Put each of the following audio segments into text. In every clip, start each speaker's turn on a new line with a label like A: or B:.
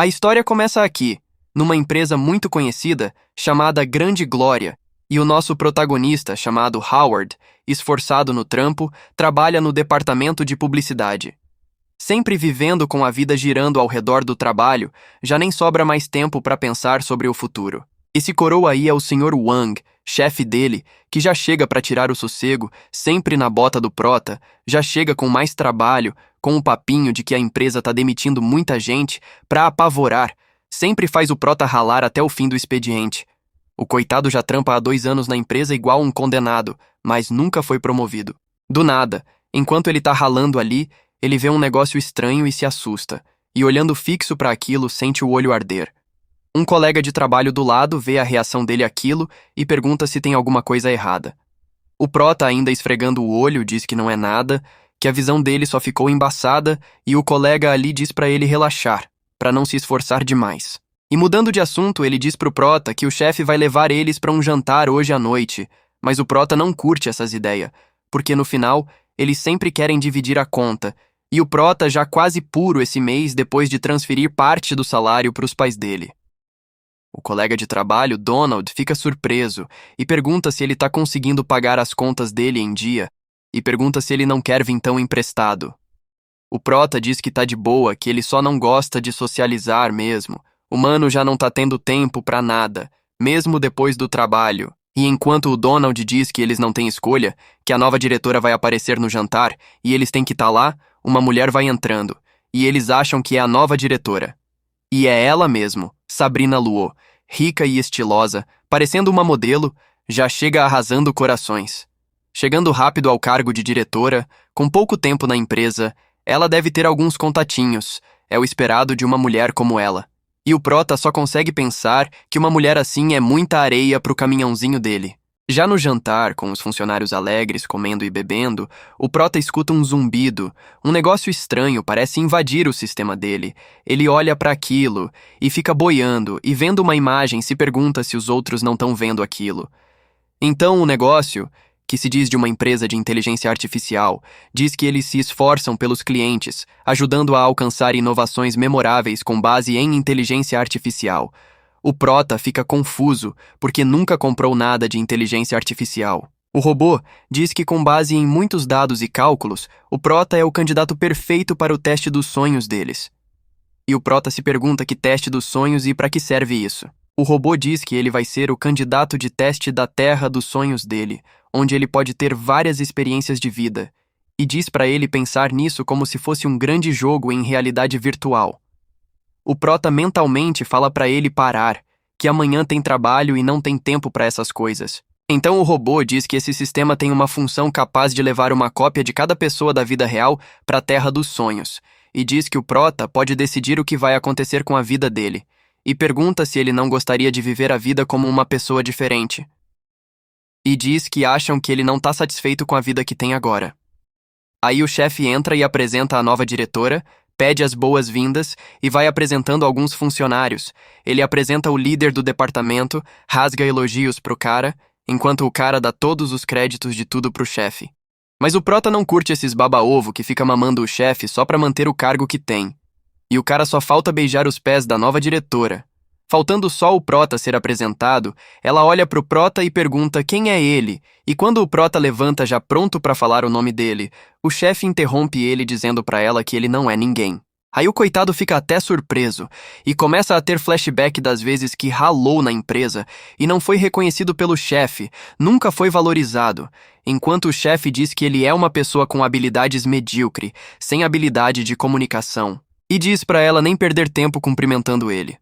A: A história começa aqui, numa empresa muito conhecida chamada Grande Glória, e o nosso protagonista, chamado Howard, esforçado no trampo, trabalha no departamento de publicidade. Sempre vivendo com a vida girando ao redor do trabalho, já nem sobra mais tempo para pensar sobre o futuro. Esse coroa aí é o Sr. Wang, chefe dele, que já chega para tirar o sossego, sempre na bota do prota, já chega com mais trabalho, com o papinho de que a empresa tá demitindo muita gente, para apavorar, sempre faz o prota ralar até o fim do expediente. O coitado já trampa há 2 anos na empresa igual um condenado, mas nunca foi promovido. Do nada, enquanto ele tá ralando ali, ele vê um negócio estranho e se assusta, e olhando fixo para aquilo, sente o olho arder. Um colega de trabalho do lado vê a reação dele àquilo e pergunta se tem alguma coisa errada. O prota, ainda esfregando o olho, diz que não é nada, que a visão dele só ficou embaçada e o colega ali diz para ele relaxar, para não se esforçar demais. E mudando de assunto, ele diz pro prota que o chefe vai levar eles para um jantar hoje à noite, mas o prota não curte essas ideias, porque no final, eles sempre querem dividir a conta, e o prota já quase puro esse mês depois de transferir parte do salário para os pais dele. O colega de trabalho, Donald, fica surpreso e pergunta se ele está conseguindo pagar as contas dele em dia e pergunta se ele não quer vintão emprestado. O prota diz que tá de boa, que ele só não gosta de socializar mesmo. O mano já não tá tendo tempo pra nada, mesmo depois do trabalho. E enquanto o Donald diz que eles não têm escolha, que a nova diretora vai aparecer no jantar e eles têm que estar lá, uma mulher vai entrando e eles acham que é a nova diretora. E é ela mesmo, Sabrina Luo, rica e estilosa, parecendo uma modelo, já chega arrasando corações. Chegando rápido ao cargo de diretora, com pouco tempo na empresa, ela deve ter alguns contatinhos, é o esperado de uma mulher como ela. E o prota só consegue pensar que uma mulher assim é muita areia pro caminhãozinho dele. Já no jantar, com os funcionários alegres comendo e bebendo, o prota escuta um zumbido, um negócio estranho parece invadir o sistema dele. Ele olha para aquilo e fica boiando e vendo uma imagem se pergunta se os outros não estão vendo aquilo. Então o negócio, que se diz de uma empresa de inteligência artificial, diz que eles se esforçam pelos clientes, ajudando a alcançar inovações memoráveis com base em inteligência artificial. O prota fica confuso, porque nunca comprou nada de inteligência artificial. O robô diz que com base em muitos dados e cálculos, o prota é o candidato perfeito para o teste dos sonhos deles. E o prota se pergunta que teste dos sonhos e para que serve isso. O robô diz que ele vai ser o candidato de teste da terra dos sonhos dele, onde ele pode ter várias experiências de vida, e diz para ele pensar nisso como se fosse um grande jogo em realidade virtual. O prota mentalmente fala para ele parar, que amanhã tem trabalho e não tem tempo para essas coisas. Então o robô diz que esse sistema tem uma função capaz de levar uma cópia de cada pessoa da vida real para a terra dos sonhos, e diz que o prota pode decidir o que vai acontecer com a vida dele, e pergunta se ele não gostaria de viver a vida como uma pessoa diferente. E diz que acham que ele não está satisfeito com a vida que tem agora. Aí o chefe entra e apresenta a nova diretora, pede as boas-vindas e vai apresentando alguns funcionários. Ele apresenta o líder do departamento, rasga elogios pro cara, enquanto o cara dá todos os créditos de tudo pro chefe. Mas o prota não curte esses baba-ovo que fica mamando o chefe só pra manter o cargo que tem. E o cara só falta beijar os pés da nova diretora. Faltando só o prota ser apresentado, ela olha pro prota e pergunta quem é ele, e quando o prota levanta já pronto pra falar o nome dele, o chefe interrompe ele dizendo pra ela que ele não é ninguém. Aí o coitado fica até surpreso, e começa a ter flashback das vezes que ralou na empresa, e não foi reconhecido pelo chefe, nunca foi valorizado, enquanto o chefe diz que ele é uma pessoa com habilidades medíocre, sem habilidade de comunicação, e diz pra ela nem perder tempo cumprimentando ele.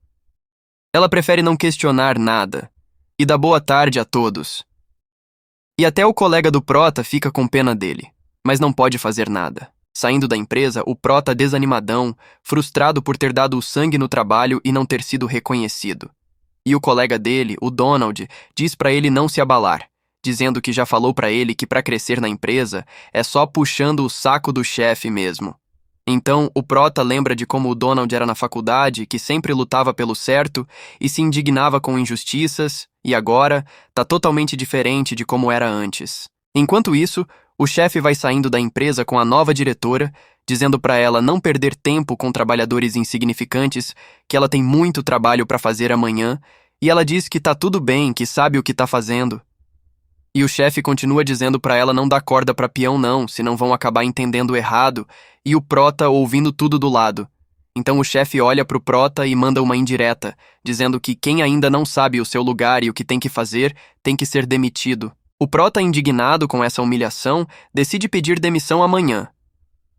A: Ela prefere não questionar nada, e dá boa tarde a todos. E até o colega do prota fica com pena dele, mas não pode fazer nada. Saindo da empresa, o prota desanimadão, frustrado por ter dado o sangue no trabalho e não ter sido reconhecido. E o colega dele, o Donald, diz pra ele não se abalar, dizendo que já falou pra ele que pra crescer na empresa é só puxando o saco do chefe mesmo. Então, o prota lembra de como o Donald era na faculdade, que sempre lutava pelo certo e se indignava com injustiças, e agora tá totalmente diferente de como era antes. Enquanto isso, o chefe vai saindo da empresa com a nova diretora, dizendo para ela não perder tempo com trabalhadores insignificantes, que ela tem muito trabalho para fazer amanhã, e ela diz que tá tudo bem, que sabe o que tá fazendo. E o chefe continua dizendo para ela não dar corda para peão não, senão vão acabar entendendo errado, e o prota ouvindo tudo do lado. Então o chefe olha pro prota e manda uma indireta, dizendo que quem ainda não sabe o seu lugar e o que tem que fazer, tem que ser demitido. O prota, indignado com essa humilhação, decide pedir demissão amanhã.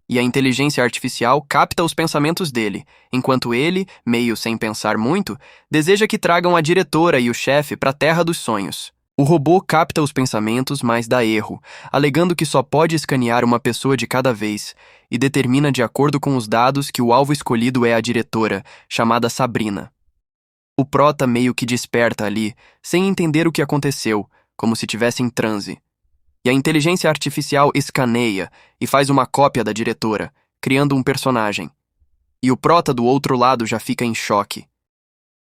A: E a inteligência artificial capta os pensamentos dele, enquanto ele, meio sem pensar muito, deseja que tragam a diretora e o chefe para a Terra dos Sonhos. O robô capta os pensamentos, mas dá erro, alegando que só pode escanear uma pessoa de cada vez, e determina de acordo com os dados que o alvo escolhido é a diretora, chamada Sabrina. O prota meio que desperta ali, sem entender o que aconteceu, como se tivesse em transe. E a inteligência artificial escaneia e faz uma cópia da diretora, criando um personagem. E o prota do outro lado já fica em choque.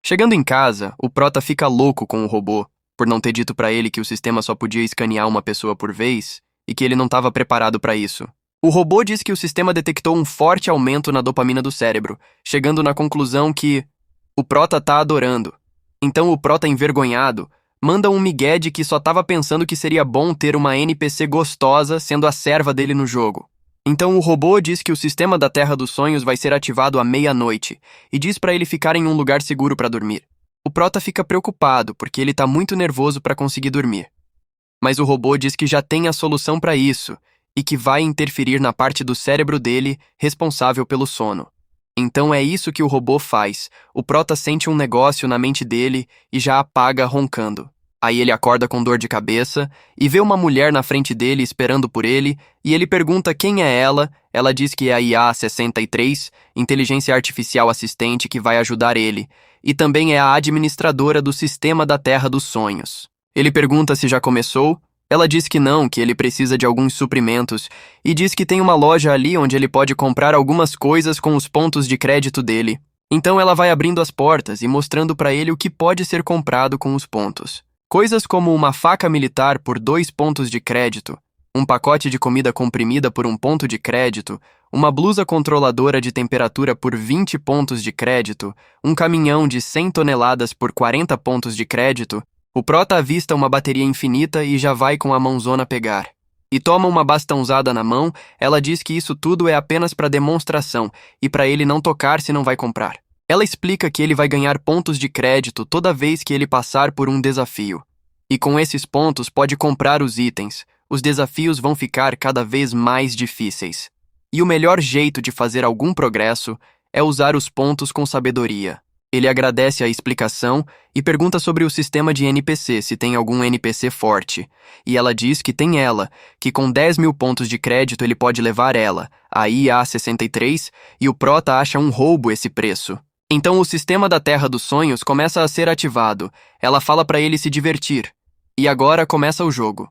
A: Chegando em casa, o prota fica louco com o robô, por não ter dito para ele que o sistema só podia escanear uma pessoa por vez e que ele não estava preparado para isso. O robô diz que o sistema detectou um forte aumento na dopamina do cérebro, chegando na conclusão que o prota tá adorando. Então o prota, envergonhado, manda um migué de que só estava pensando que seria bom ter uma NPC gostosa sendo a serva dele no jogo. Então o robô diz que o sistema da Terra dos Sonhos vai ser ativado à meia-noite e diz para ele ficar em um lugar seguro para dormir. O prota fica preocupado porque ele tá muito nervoso para conseguir dormir. Mas o robô diz que já tem a solução para isso e que vai interferir na parte do cérebro dele responsável pelo sono. Então é isso que o robô faz. O prota sente um negócio na mente dele e já apaga roncando. Aí ele acorda com dor de cabeça e vê uma mulher na frente dele esperando por ele e ele pergunta quem é ela. Ela diz que é a IA-63, inteligência artificial assistente que vai ajudar ele, e também é a administradora do sistema da Terra dos Sonhos. Ele pergunta se já começou. Ela diz que não, que ele precisa de alguns suprimentos e diz que tem uma loja ali onde ele pode comprar algumas coisas com os pontos de crédito dele. Então ela vai abrindo as portas e mostrando para ele o que pode ser comprado com os pontos. Coisas como uma faca militar por 2 pontos de crédito, um pacote de comida comprimida por 1 ponto de crédito, uma blusa controladora de temperatura por 20 pontos de crédito, um caminhão de 100 toneladas por 40 pontos de crédito. O prota avista uma bateria infinita e já vai com a mãozona pegar. E toma uma bastãozada na mão. Ela diz que isso tudo é apenas para demonstração e para ele não tocar se não vai comprar. Ela explica que ele vai ganhar pontos de crédito toda vez que ele passar por um desafio. E com esses pontos pode comprar os itens. Os desafios vão ficar cada vez mais difíceis. E o melhor jeito de fazer algum progresso é usar os pontos com sabedoria. Ele agradece a explicação e pergunta sobre o sistema de NPC, se tem algum NPC forte. E ela diz que tem ela, que com 10 mil pontos de crédito ele pode levar ela, a IA-63, e o prota acha um roubo esse preço. Então o sistema da Terra dos Sonhos começa a ser ativado. Ela fala para ele se divertir. E agora começa o jogo.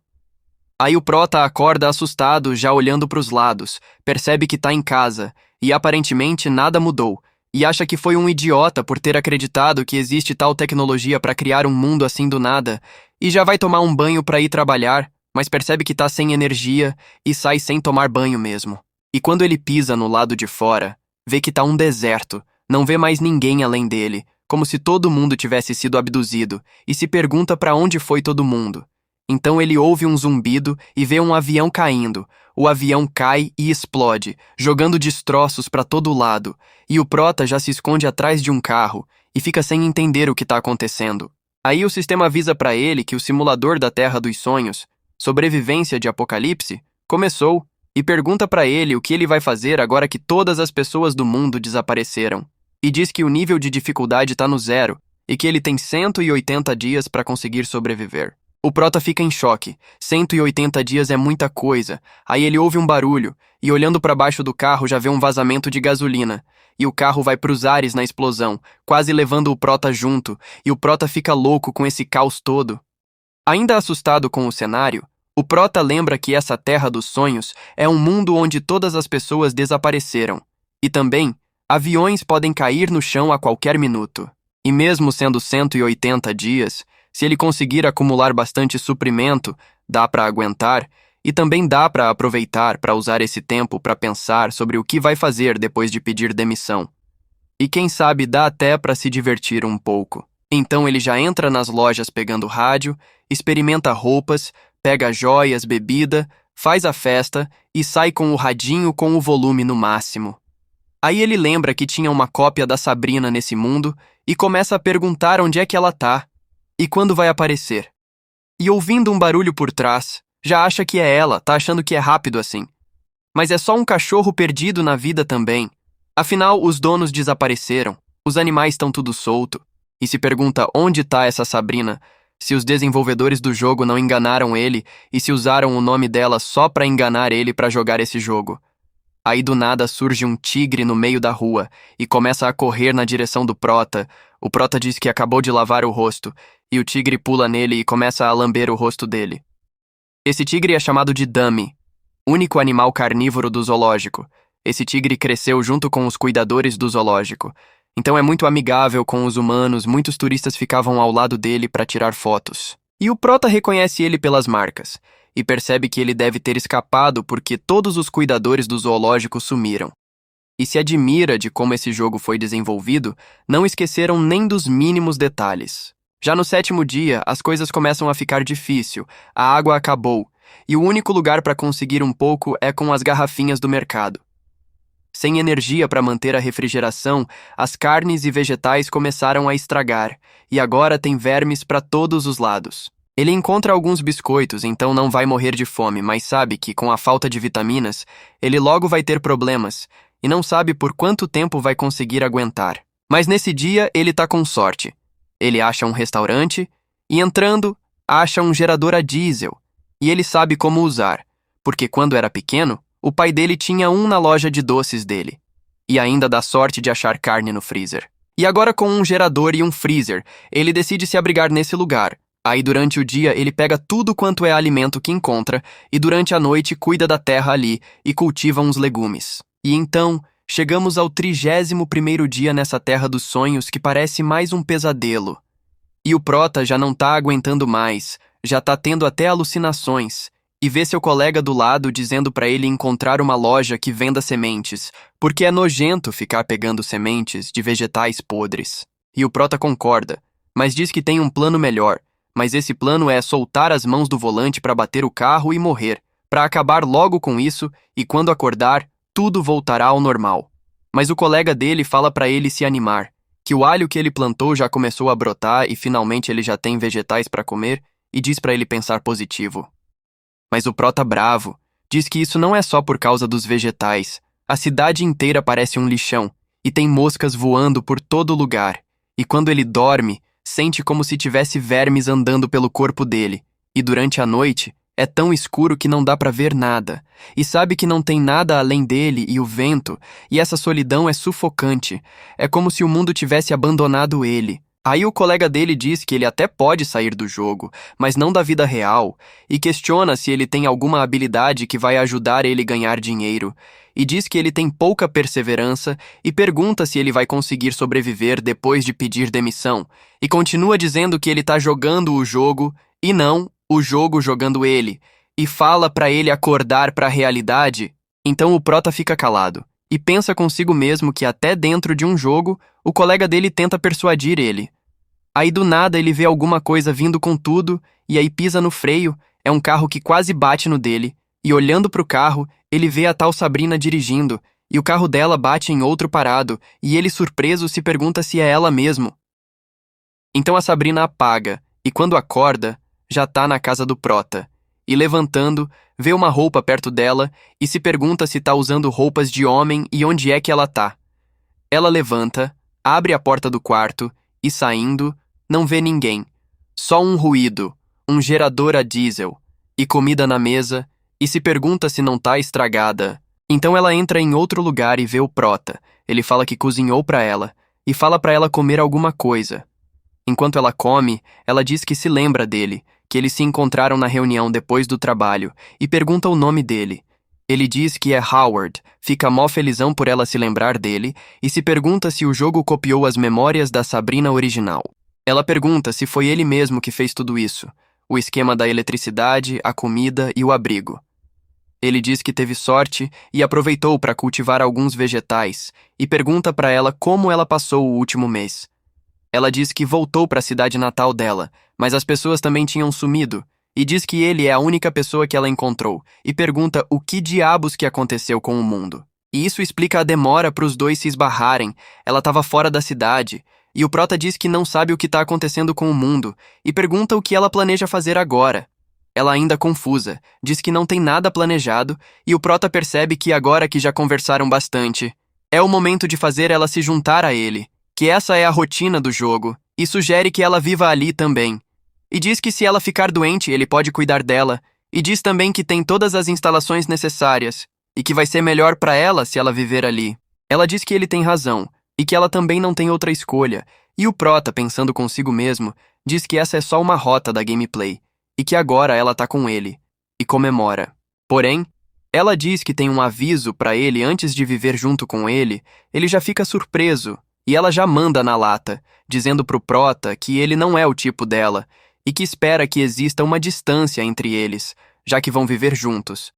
A: Aí o prota acorda assustado, já olhando para os lados, percebe que tá em casa, e aparentemente nada mudou. E acha que foi um idiota por ter acreditado que existe tal tecnologia para criar um mundo assim do nada, e já vai tomar um banho para ir trabalhar, mas percebe que tá sem energia e sai sem tomar banho mesmo. E quando ele pisa no lado de fora, vê que tá um deserto, não vê mais ninguém além dele, como se todo mundo tivesse sido abduzido, e se pergunta para onde foi todo mundo. Então ele ouve um zumbido e vê um avião caindo. O avião cai e explode, jogando destroços para todo lado, e o prota já se esconde atrás de um carro e fica sem entender o que está acontecendo. Aí o sistema avisa para ele que o simulador da Terra dos Sonhos, sobrevivência de apocalipse, começou e pergunta para ele o que ele vai fazer agora que todas as pessoas do mundo desapareceram. E diz que o nível de dificuldade está no 0 e que ele tem 180 dias para conseguir sobreviver. O prota fica em choque. 180 dias é muita coisa. Aí ele ouve um barulho e, olhando para baixo do carro, já vê um vazamento de gasolina. E o carro vai pros ares na explosão, quase levando o prota junto, e o prota fica louco com esse caos todo. Ainda assustado com o cenário, o prota lembra que essa Terra dos Sonhos é um mundo onde todas as pessoas desapareceram. E também, aviões podem cair no chão a qualquer minuto. E mesmo sendo 180 dias, se ele conseguir acumular bastante suprimento, dá para aguentar, E também dá para aproveitar para usar esse tempo para pensar sobre o que vai fazer depois de pedir demissão. E quem sabe dá até para se divertir um pouco. Então ele já entra nas lojas pegando rádio, experimenta roupas, pega joias, bebida, faz a festa e sai com o radinho com o volume no máximo. Aí ele lembra que tinha uma cópia da Sabrina nesse mundo e começa a perguntar onde é que ela tá e quando vai aparecer. E ouvindo um barulho por trás, já acha que é ela, tá achando que é rápido assim. Mas é só um cachorro perdido na vida também. Afinal, os donos desapareceram, os animais estão tudo solto. E se pergunta onde tá essa Sabrina, se os desenvolvedores do jogo não enganaram ele e se usaram o nome dela só pra enganar ele pra jogar esse jogo. Aí do nada surge um tigre no meio da rua e começa a correr na direção do Prota. O Prota diz que acabou de lavar o rosto e o tigre pula nele e começa a lamber o rosto dele. Esse tigre é chamado de Dummy, único animal carnívoro do zoológico. Esse tigre cresceu junto com os cuidadores do zoológico. Então é muito amigável com os humanos, muitos turistas ficavam ao lado dele para tirar fotos. E o Prota reconhece ele pelas marcas, e percebe que ele deve ter escapado porque todos os cuidadores do zoológico sumiram. E se admira de como esse jogo foi desenvolvido, não esqueceram nem dos mínimos detalhes. Já no 7º dia, as coisas começam a ficar difícil, a água acabou, e o único lugar para conseguir um pouco é com as garrafinhas do mercado. Sem energia para manter a refrigeração, as carnes e vegetais começaram a estragar, e agora tem vermes para todos os lados. Ele encontra alguns biscoitos, então não vai morrer de fome, mas sabe que com a falta de vitaminas, ele logo vai ter problemas, e não sabe por quanto tempo vai conseguir aguentar. Mas nesse dia, ele tá com sorte. Ele acha um restaurante, e entrando, acha um gerador a diesel, e ele sabe como usar, porque quando era pequeno, o pai dele tinha um na loja de doces dele. E ainda dá sorte de achar carne no freezer. E agora com um gerador e um freezer, ele decide se abrigar nesse lugar. Aí durante o dia ele pega tudo quanto é alimento que encontra e durante a noite cuida da terra ali e cultiva uns legumes. E então, chegamos ao 31º dia nessa terra dos sonhos que parece mais um pesadelo. E o Prota já não tá aguentando mais, já tá tendo até alucinações. E vê seu colega do lado dizendo pra ele encontrar uma loja que venda sementes, porque é nojento ficar pegando sementes de vegetais podres. E o Prota concorda, mas diz que tem um plano melhor, mas esse plano é soltar as mãos do volante pra bater o carro e morrer, pra acabar logo com isso e quando acordar, tudo voltará ao normal. Mas o colega dele fala pra ele se animar, que o alho que ele plantou já começou a brotar e finalmente ele já tem vegetais pra comer e diz pra ele pensar positivo. Mas o Prota bravo diz que isso não é só por causa dos vegetais. A cidade inteira parece um lixão e tem moscas voando por todo lugar. E quando ele dorme, sente como se tivesse vermes andando pelo corpo dele. E durante a noite, é tão escuro que não dá pra ver nada. E sabe que não tem nada além dele e o vento, e essa solidão é sufocante. É como se o mundo tivesse abandonado ele. Aí o colega dele diz que ele até pode sair do jogo, mas não da vida real, e questiona se ele tem alguma habilidade que vai ajudar ele a ganhar dinheiro, e diz que ele tem pouca perseverança e pergunta se ele vai conseguir sobreviver depois de pedir demissão, e continua dizendo que ele tá jogando o jogo, e não o jogo jogando ele, e fala pra ele acordar pra realidade. Então o Prota fica calado, e pensa consigo mesmo que até dentro de um jogo, o colega dele tenta persuadir ele. Aí do nada ele vê alguma coisa vindo com tudo, e aí pisa no freio, é um carro que quase bate no dele, e olhando pro carro, ele vê a tal Sabrina dirigindo, e o carro dela bate em outro parado, e ele surpreso se pergunta se é ela mesmo. Então a Sabrina apaga, e quando acorda, já tá na casa do Prota, e levantando, vê uma roupa perto dela, e se pergunta se tá usando roupas de homem e onde é que ela tá. Ela levanta, abre a porta do quarto, e saindo, não vê ninguém, só um ruído, um gerador a diesel, e comida na mesa, e se pergunta se não tá estragada. Então ela entra em outro lugar e vê o Prota. Ele fala que cozinhou pra ela, e fala pra ela comer alguma coisa. Enquanto ela come, ela diz que se lembra dele, que eles se encontraram na reunião depois do trabalho, e pergunta o nome dele. Ele diz que é Howard, fica mó felizão por ela se lembrar dele, e se pergunta se o jogo copiou as memórias da Sabrina original. Ela pergunta se foi ele mesmo que fez tudo isso, o esquema da eletricidade, a comida e o abrigo. Ele diz que teve sorte e aproveitou para cultivar alguns vegetais e pergunta para ela como ela passou o último mês. Ela diz que voltou para a cidade natal dela, mas as pessoas também tinham sumido, e diz que ele é a única pessoa que ela encontrou, e pergunta o que diabos que aconteceu com o mundo. E isso explica a demora para os dois se esbarrarem. Ela estava fora da cidade, e o prota diz que não sabe o que está acontecendo com o mundo, e pergunta o que ela planeja fazer agora. Ela ainda confusa, diz que não tem nada planejado, e o prota percebe que agora que já conversaram bastante, é o momento de fazer ela se juntar a ele, que essa é a rotina do jogo, e sugere que ela viva ali também. E diz que se ela ficar doente, ele pode cuidar dela, e diz também que tem todas as instalações necessárias, e que vai ser melhor para ela se ela viver ali. Ela diz que ele tem razão, e que ela também não tem outra escolha, e o prota, pensando consigo mesmo, diz que essa é só uma rota da gameplay, e que agora ela tá com ele, e comemora. Porém, ela diz que tem um aviso para ele antes de viver junto com ele já fica surpreso, e ela já manda na lata, dizendo pro prota que ele não é o tipo dela, e que espera que exista uma distância entre eles, já que vão viver juntos.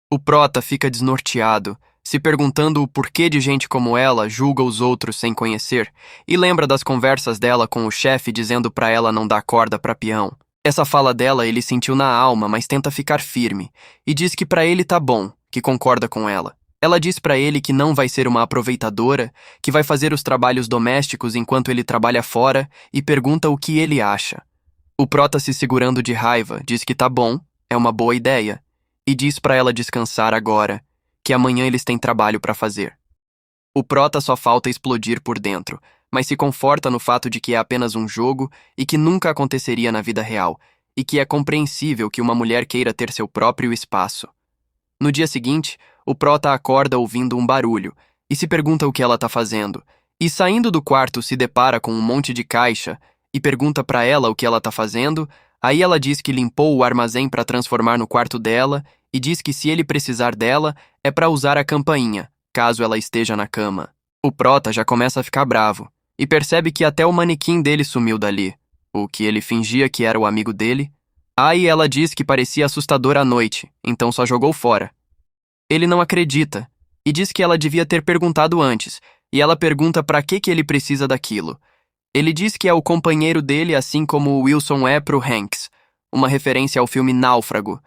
A: O prota fica desnorteado, se perguntando o porquê de gente como ela julga os outros sem conhecer, e lembra das conversas dela com o chefe dizendo pra ela não dar corda pra peão. Essa fala dela ele sentiu na alma, mas tenta ficar firme, e diz que pra ele tá bom, que concorda com ela. Ela diz pra ele que não vai ser uma aproveitadora, que vai fazer os trabalhos domésticos enquanto ele trabalha fora, e pergunta o que ele acha. O prota, se segurando de raiva, diz que tá bom, é uma boa ideia, e diz pra ela descansar agora, que amanhã eles têm trabalho pra fazer. O prota só falta explodir por dentro, mas se conforta no fato de que é apenas um jogo e que nunca aconteceria na vida real, e que é compreensível que uma mulher queira ter seu próprio espaço. No dia seguinte, o prota acorda ouvindo um barulho e se pergunta o que ela tá fazendo, e saindo do quarto se depara com um monte de caixa e pergunta pra ela o que ela tá fazendo. Aí ela diz que limpou o armazém para transformar no quarto dela e diz que se ele precisar dela é para usar a campainha, caso ela esteja na cama. O prota já começa a ficar bravo e percebe que até o manequim dele sumiu dali, o que ele fingia que era o amigo dele. Aí ela diz que parecia assustador à noite, então só jogou fora. Ele não acredita e diz que ela devia ter perguntado antes, e ela pergunta para que ele precisa daquilo. Ele diz que é o companheiro dele assim como o Wilson é pro Hanks, uma referência ao filme Náufrago,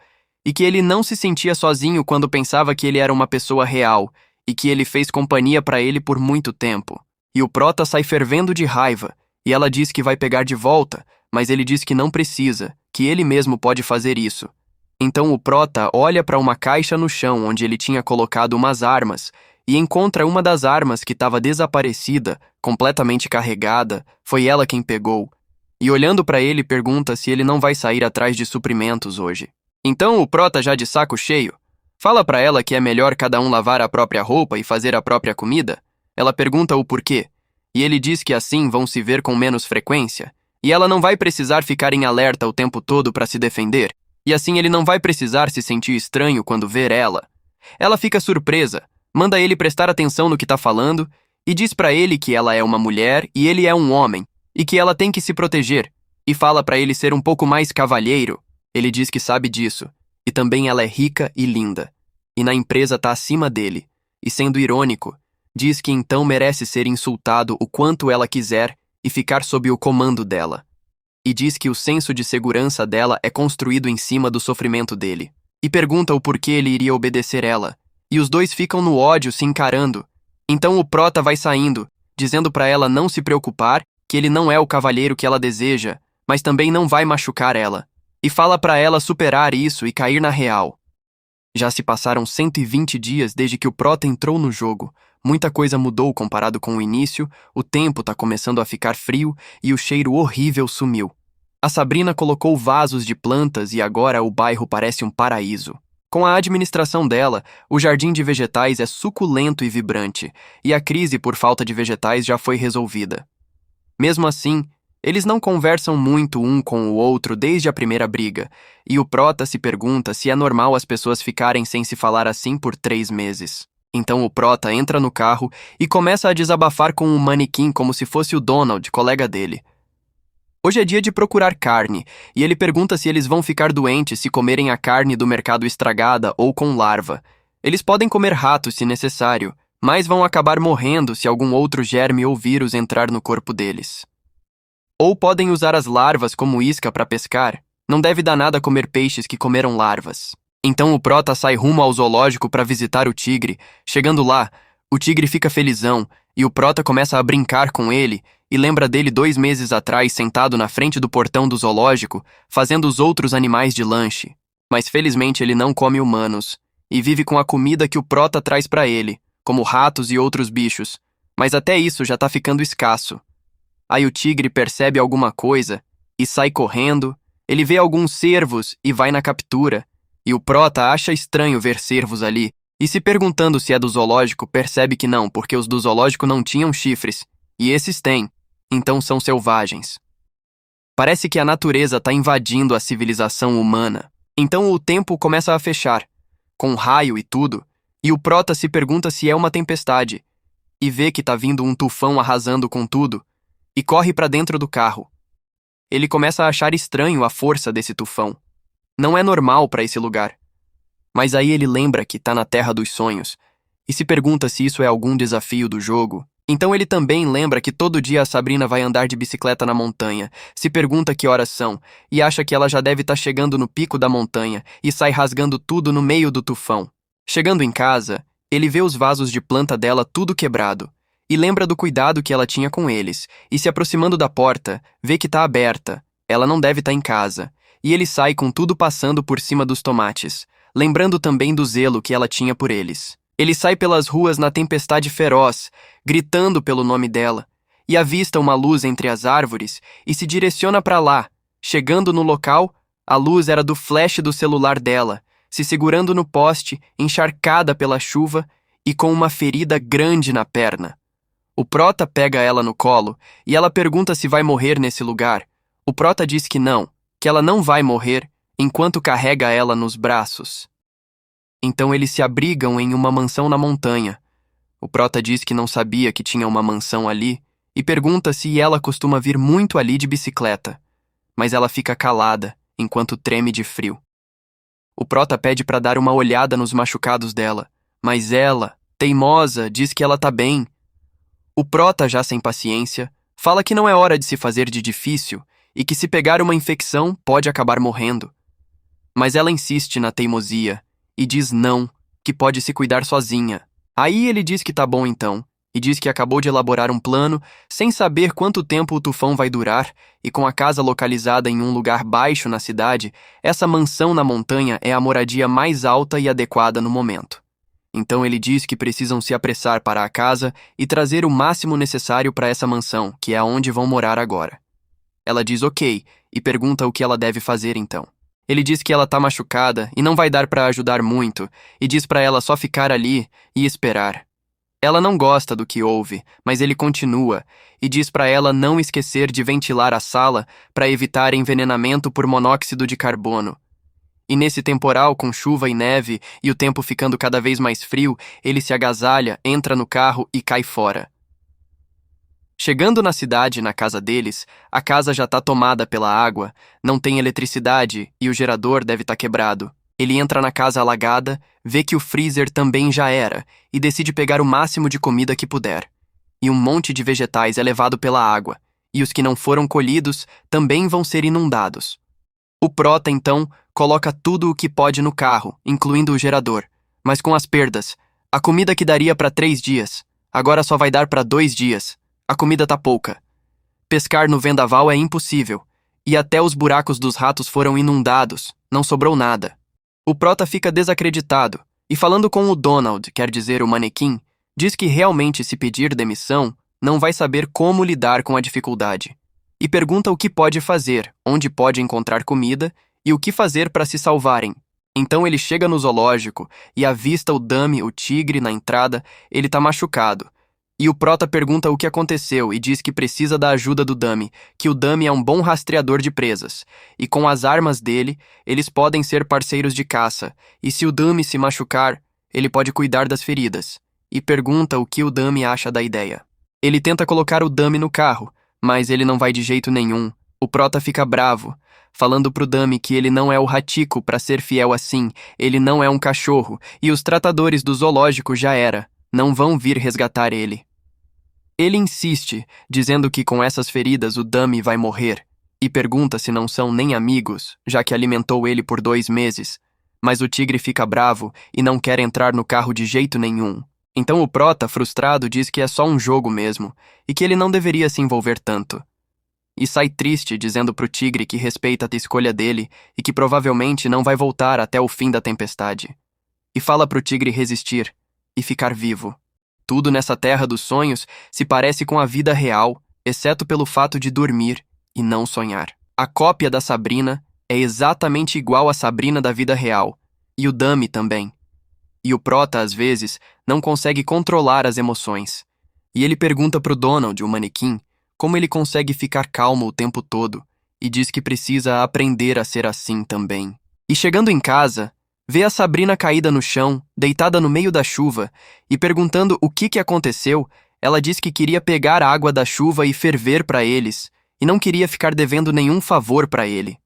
A: e que ele não se sentia sozinho quando pensava que ele era uma pessoa real, e que ele fez companhia para ele por muito tempo. E o prota sai fervendo de raiva, e ela diz que vai pegar de volta, mas ele diz que não precisa, que ele mesmo pode fazer isso. Então o prota olha para uma caixa no chão onde ele tinha colocado umas armas, e encontra uma das armas que estava desaparecida, completamente carregada, foi ela quem pegou. E olhando para ele pergunta se ele não vai sair atrás de suprimentos hoje. Então o prota, já de saco cheio, fala para ela que é melhor cada um lavar a própria roupa e fazer a própria comida. Ela pergunta o porquê, e ele diz que assim vão se ver com menos frequência, e ela não vai precisar ficar em alerta o tempo todo para se defender, e assim ele não vai precisar se sentir estranho quando ver ela. Ela fica surpresa, manda ele prestar atenção no que tá falando, e diz pra ele que ela é uma mulher e ele é um homem, e que ela tem que se proteger, e fala pra ele ser um pouco mais cavalheiro. Ele diz que sabe disso, e também ela é rica e linda, e na empresa tá acima dele, e sendo irônico, diz que então merece ser insultado o quanto ela quiser e ficar sob o comando dela. E diz que o senso de segurança dela é construído em cima do sofrimento dele, e pergunta o porquê ele iria obedecer ela. E os dois ficam no ódio se encarando. Então o prota vai saindo, dizendo pra ela não se preocupar, que ele não é o cavalheiro que ela deseja, mas também não vai machucar ela. E fala pra ela superar isso e cair na real. Já se passaram 120 dias desde que o prota entrou no jogo. Muita coisa mudou comparado com o início, o tempo tá começando a ficar frio e o cheiro horrível sumiu. A Sabrina colocou vasos de plantas e agora o bairro parece um paraíso. Com a administração dela, o jardim de vegetais é suculento e vibrante, e a crise por falta de vegetais já foi resolvida. Mesmo assim, eles não conversam muito um com o outro desde a primeira briga, e o prota se pergunta se é normal as pessoas ficarem sem se falar assim por 3 meses. Então o prota entra no carro e começa a desabafar com o manequim como se fosse o Donald, colega dele. Hoje é dia de procurar carne, e ele pergunta se eles vão ficar doentes se comerem a carne do mercado estragada ou com larva. Eles podem comer ratos se necessário, mas vão acabar morrendo se algum outro germe ou vírus entrar no corpo deles. Ou podem usar as larvas como isca para pescar. Não deve dar nada comer peixes que comeram larvas. Então o Prota sai rumo ao zoológico para visitar o tigre. Chegando lá, o tigre fica felizão e o Prota começa a brincar com ele e lembra dele 2 meses atrás sentado na frente do portão do zoológico, fazendo os outros animais de lanche. Mas felizmente ele não come humanos e vive com a comida que o Prota traz para ele, como ratos e outros bichos. Mas até isso já tá ficando escasso. Aí o tigre percebe alguma coisa e sai correndo. Ele vê alguns cervos e vai na captura. E o Prota acha estranho ver cervos ali. E se perguntando se é do zoológico, percebe que não, porque os do zoológico não tinham chifres. E esses têm. Então são selvagens. Parece que a natureza está invadindo a civilização humana. Então o tempo começa a fechar, com raio e tudo. E o Prota se pergunta se é uma tempestade. E vê que tá vindo um tufão arrasando com tudo. E corre para dentro do carro. Ele começa a achar estranho a força desse tufão. Não é normal para esse lugar. Mas aí ele lembra que tá na Terra dos Sonhos e se pergunta se isso é algum desafio do jogo. Então ele também lembra que todo dia a Sabrina vai andar de bicicleta na montanha, se pergunta que horas são e acha que ela já deve estar chegando no pico da montanha e sai rasgando tudo no meio do tufão. Chegando em casa, ele vê os vasos de planta dela tudo quebrado. E lembra do cuidado que ela tinha com eles, e se aproximando da porta, vê que tá aberta. Ela não deve estar em casa. E ele sai com tudo passando por cima dos tomates, lembrando também do zelo que ela tinha por eles. Ele sai pelas ruas na tempestade feroz, gritando pelo nome dela, e avista uma luz entre as árvores e se direciona para lá. Chegando no local, a luz era do flash do celular dela, se segurando no poste, encharcada pela chuva e com uma ferida grande na perna. O Prota pega ela no colo e ela pergunta se vai morrer nesse lugar. O Prota diz que ela não vai morrer enquanto carrega ela nos braços. Então eles se abrigam em uma mansão na montanha. O Prota diz que não sabia que tinha uma mansão ali e pergunta se ela costuma vir muito ali de bicicleta. Mas ela fica calada enquanto treme de frio. O Prota pede para dar uma olhada nos machucados dela, mas ela, teimosa, diz que ela tá bem. O Prota, já sem paciência, fala que não é hora de se fazer de difícil e que se pegar uma infecção pode acabar morrendo. Mas ela insiste na teimosia e diz não, que pode se cuidar sozinha. Aí ele diz que tá bom então, e diz que acabou de elaborar um plano sem saber quanto tempo o tufão vai durar, e com a casa localizada em um lugar baixo na cidade, essa mansão na montanha é a moradia mais alta e adequada no momento. Então ele diz que precisam se apressar para a casa e trazer o máximo necessário para essa mansão, que é onde vão morar agora. Ela diz ok, e pergunta o que ela deve fazer então. Ele diz que ela tá machucada e não vai dar para ajudar muito, e diz para ela só ficar ali e esperar. Ela não gosta do que ouve, mas ele continua, e diz para ela não esquecer de ventilar a sala para evitar envenenamento por monóxido de carbono. E nesse temporal com chuva e neve e o tempo ficando cada vez mais frio, ele se agasalha, entra no carro e cai fora. Chegando na cidade, na casa deles, a casa já está tomada pela água, não tem eletricidade e o gerador deve estar quebrado. Ele entra na casa alagada, vê que o freezer também já era e decide pegar o máximo de comida que puder. E um monte de vegetais é levado pela água, e os que não foram colhidos também vão ser inundados. O Prota, então, coloca tudo o que pode no carro, incluindo o gerador, mas com as perdas. A comida que daria para 3 dias, agora só vai dar para 2 dias. A comida tá pouca. Pescar no vendaval é impossível, e até os buracos dos ratos foram inundados, não sobrou nada. O Prota fica desacreditado, e falando com o Donald, quer dizer o manequim, diz que realmente se pedir demissão, não vai saber como lidar com a dificuldade. E pergunta o que pode fazer, onde pode encontrar comida e o que fazer para se salvarem. Então ele chega no zoológico e avista o Dummy, o tigre, na entrada. Ele tá machucado. E o Prota pergunta o que aconteceu e diz que precisa da ajuda do Dummy, que o Dummy é um bom rastreador de presas. E com as armas dele, eles podem ser parceiros de caça. E se o Dummy se machucar, ele pode cuidar das feridas. E pergunta o que o Dummy acha da ideia. Ele tenta colocar o Dummy no carro, mas ele não vai de jeito nenhum, O Prota fica bravo, falando pro Dummy que ele não é o Hachiko pra ser fiel assim, ele não é um cachorro, e os tratadores do zoológico já era, não vão vir resgatar ele. Ele insiste, dizendo que com essas feridas o Dummy vai morrer, e pergunta se não são nem amigos, já que alimentou ele por 2 meses. Mas o tigre fica bravo e não quer entrar no carro de jeito nenhum. Então o Prota, frustrado, diz que é só um jogo mesmo, e que ele não deveria se envolver tanto. E sai triste, dizendo pro tigre que respeita a escolha dele e que provavelmente não vai voltar até o fim da tempestade. E fala pro tigre resistir e ficar vivo. Tudo nessa terra dos sonhos se parece com a vida real, exceto pelo fato de dormir e não sonhar. A cópia da Sabrina é exatamente igual à Sabrina da vida real, e o Dummy também. E o Prota, às vezes, não consegue controlar as emoções. E ele pergunta pro Donald, o manequim, como ele consegue ficar calmo o tempo todo, e diz que precisa aprender a ser assim também. E chegando em casa, vê a Sabrina caída no chão, deitada no meio da chuva, e perguntando o que aconteceu, ela diz que queria pegar a água da chuva e ferver para eles, e não queria ficar devendo nenhum favor para ele.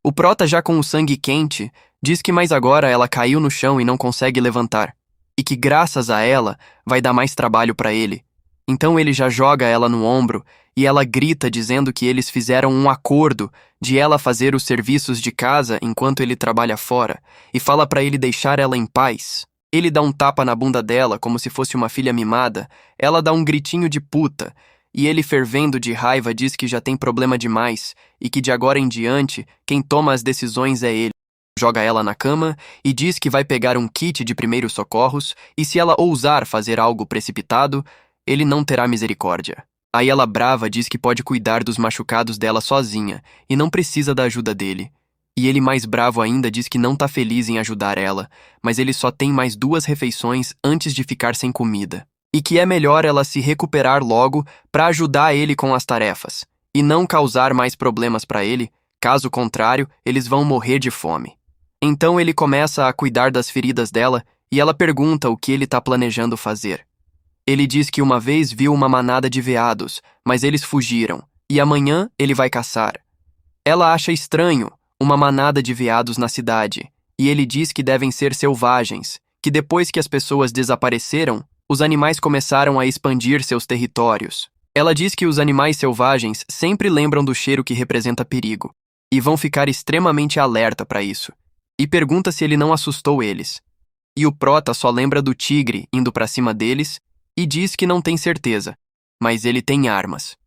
A: O Prota, já com o sangue quente, diz que mais agora ela caiu no chão e não consegue levantar, e que graças a ela vai dar mais trabalho para ele. Então ele já joga ela no ombro e ela grita dizendo que eles fizeram um acordo de ela fazer os serviços de casa enquanto ele trabalha fora e fala para ele deixar ela em paz. Ele dá um tapa na bunda dela como se fosse uma filha mimada, ela dá um gritinho de puta e ele, fervendo de raiva, diz que já tem problema demais e que de agora em diante quem toma as decisões é ele. Joga ela na cama e diz que vai pegar um kit de primeiros socorros e se ela ousar fazer algo precipitado, ele não terá misericórdia. Aí ela, brava, diz que pode cuidar dos machucados dela sozinha e não precisa da ajuda dele. E ele, mais bravo ainda, diz que não tá feliz em ajudar ela, mas ele só tem mais 2 refeições antes de ficar sem comida. E que é melhor ela se recuperar logo para ajudar ele com as tarefas, e não causar mais problemas para ele, caso contrário, eles vão morrer de fome. Então ele começa a cuidar das feridas dela e ela pergunta o que ele tá planejando fazer. Ele diz que uma vez viu uma manada de veados, mas eles fugiram, e amanhã ele vai caçar. Ela acha estranho uma manada de veados na cidade, e ele diz que devem ser selvagens, que depois que as pessoas desapareceram, os animais começaram a expandir seus territórios. Ela diz que os animais selvagens sempre lembram do cheiro que representa perigo, e vão ficar extremamente alerta para isso, e pergunta se ele não assustou eles. E o Prota só lembra do tigre indo para cima deles, e diz que não tem certeza, mas ele tem armas.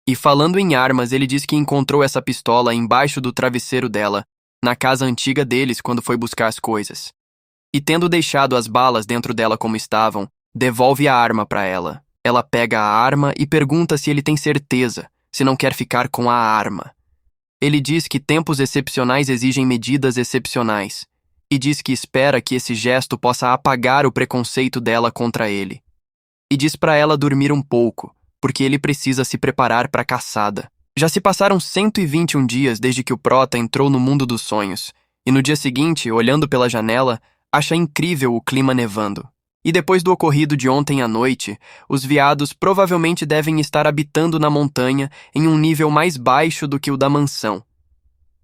A: E falando em armas, ele diz que encontrou essa pistola embaixo do travesseiro dela, na casa antiga deles quando foi buscar as coisas. E tendo deixado as balas dentro dela como estavam, devolve a arma para ela. Ela pega a arma e pergunta se ele tem certeza, se não quer ficar com a arma. Ele diz que tempos excepcionais exigem medidas excepcionais, e diz que espera que esse gesto possa apagar o preconceito dela contra ele. E diz para ela dormir um pouco, porque ele precisa se preparar para a caçada. Já se passaram 121 dias desde que o Prota entrou no mundo dos sonhos, e no dia seguinte, olhando pela janela, acha incrível o clima nevando. E depois do ocorrido de ontem à noite, os veados provavelmente devem estar habitando na montanha em um nível mais baixo do que o da mansão.